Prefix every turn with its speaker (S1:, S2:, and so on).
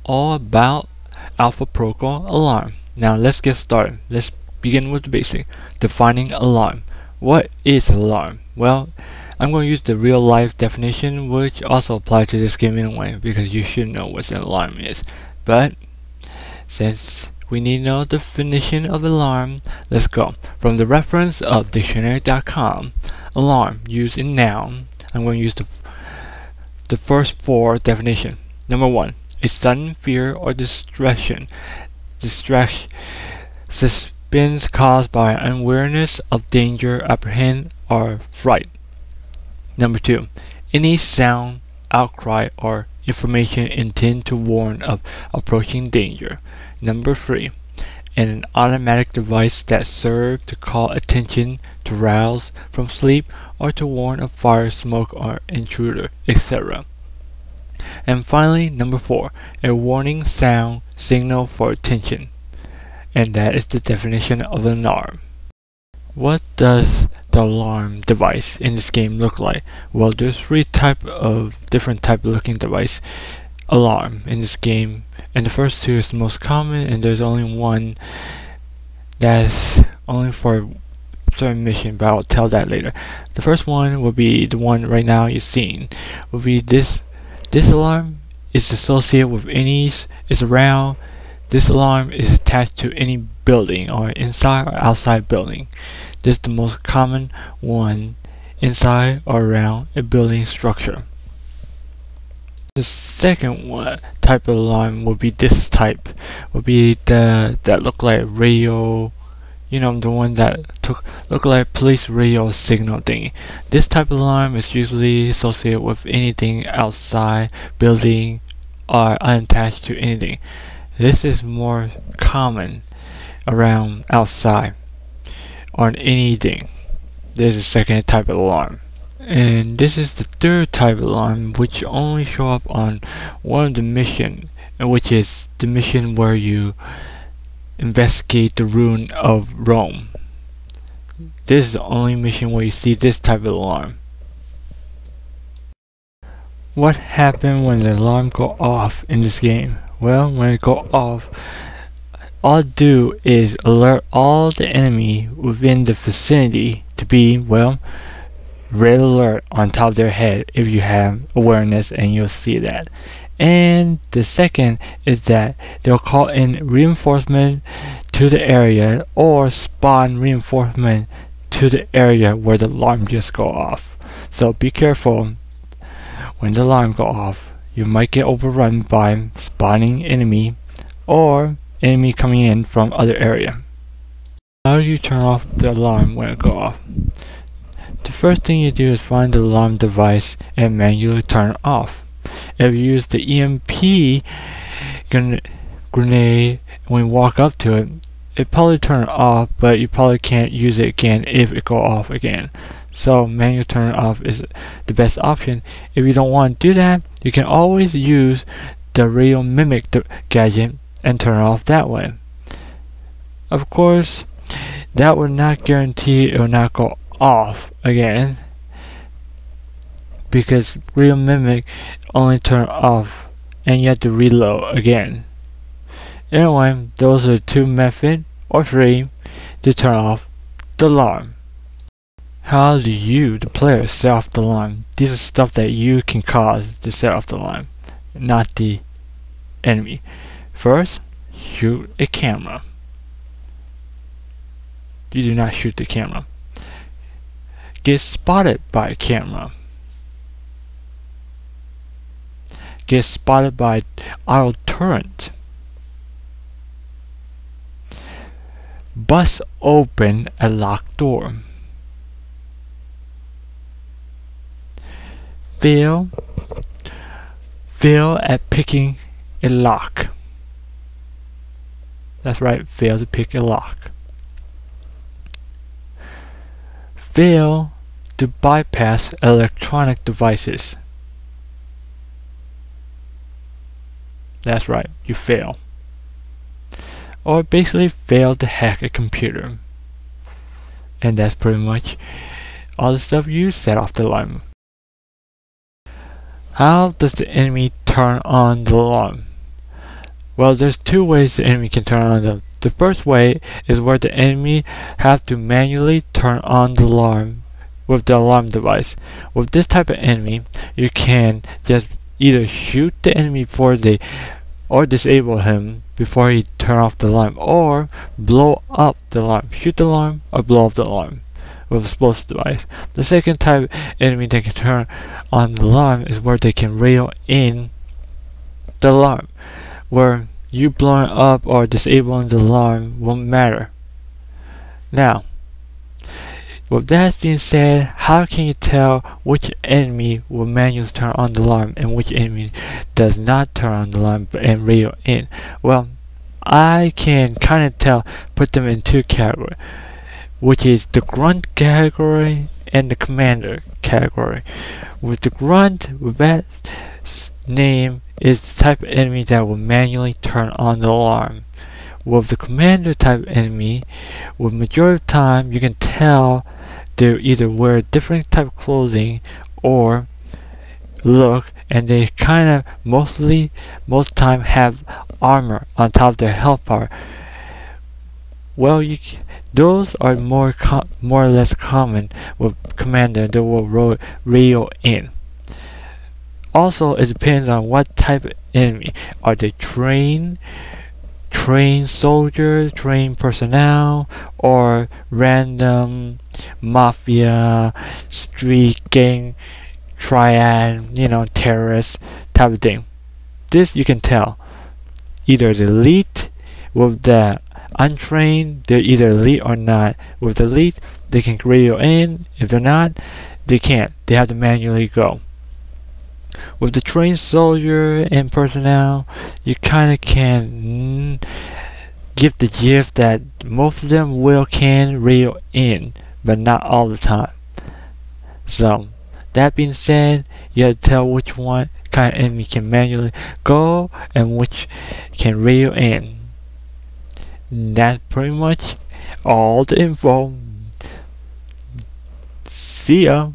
S1: all about Alpha Protocol Alarm. Now let's get started. Let's begin with the basic. Defining alarm. What is alarm? Well, I'm going to use the real life definition, which also applies to this game anyway, because you should know what an alarm is. But since we need to know the definition of alarm, let's go. From the reference of dictionary.com, alarm used in noun. I'm going to use the first four definitions. Number one, a sudden fear or distraction. Suspense caused by unawareness of danger, apprehend, or fright. Number two, any sound, outcry, or information intended to warn of approaching danger. Number three, an automatic device that serves to call attention, to rouse from sleep, or to warn of fire, smoke, or intruder, etc. And finally, number four, a warning sound signal for attention. And that is the definition of an alarm. What does the alarm device in this game look like? Well, there's different type of looking device alarm in this game, and the first two is the most common, and there's only one that's only for certain mission, but I'll tell that later. The first one will be the one right now you're seeing. Will be this alarm is associated with this alarm is attached to any building, or inside or outside building. This is the most common one inside or around a building structure. The second one type of alarm will be this type. Will be that look like radio, you know, the one that look like police radio signal thing. This type of alarm is usually associated with anything outside building or unattached to anything. This is more common around outside or anything. This is the second type of alarm. And this is the third type of alarm, which only show up on one of the mission, which is the mission where you investigate the ruin of Rome. This is the only mission where you see this type of alarm. What happened when the alarm go off in this game? Well, when it go off, all it do is alert all the enemy within the vicinity to be, well, red alert on top of their head if you have awareness, and you'll see that. And the second is that they'll call in reinforcement to the area, or spawn reinforcement to the area where the alarm just go off. So be careful when the alarm go off. You might get overrun by spawning enemy or enemy coming in from other area. How do you turn off the alarm when it go off? The first thing you do is find the alarm device and manually turn it off. If you use the EMP grenade when you walk up to it, it probably turn it off, but you probably can't use it again if it go off again. So manual turn it off is the best option. If you don't want to do that, you can always use the radio mimic gadget and turn it off that way. Of course, that would not guarantee it will not go off again, because radio mimic only turn off and you have to reload again. Anyway, those are two methods or three to turn off the alarm. How do you, the player, set off the alarm? These are stuff that you can cause to set off the alarm, not the enemy. First, shoot a camera. You do not shoot the camera. Get spotted by a camera. Get spotted by auto turret. Bust open a locked door. Fail at picking a lock. That's right, fail to pick a lock. Fail to bypass electronic devices. That's right, you fail. Or basically fail to hack a computer. And that's pretty much all the stuff you set off the alarm. How does the enemy turn on the alarm? Well, there's two ways the enemy can turn on them. The first way is where the enemy has to manually turn on the alarm with the alarm device. With this type of enemy, you can just either shoot the enemy before they or disable him before he turn off the alarm, or blow up the alarm. Shoot the alarm or blow up the alarm with a explosive device. The second type of enemy that can turn on the alarm is where they can radio in the alarm, where you blowing up or disabling the alarm won't matter. Now, with that being said, how can you tell which enemy will manually turn on the alarm and which enemy does not turn on the alarm and radio in? Well, I can kind of tell, put them in two categories, which is the grunt category and the commander category. With the grunt, with that name, is the type of enemy that will manually turn on the alarm. With the commander type of enemy, with majority of the time you can tell they either wear different type of clothing or look, and they kind of most time have armor on top of their health bar. Well, those are more or less common with commander that will radio in. Also, it depends on what type of enemy. Are they trained soldiers, trained personnel, or random mafia, street gang, triad, terrorist type of thing? This you can tell. Either the elite with the untrained, they're either elite or not. With the elite, they can radio in. If they're not, they can't. They have to manually go. With the trained soldier and personnel, you kind of can give the gift that most of them can radio in, but not all the time. So, that being said, you have to tell which one kind of enemy can manually go and which can radio in. That's pretty much all the info. See ya.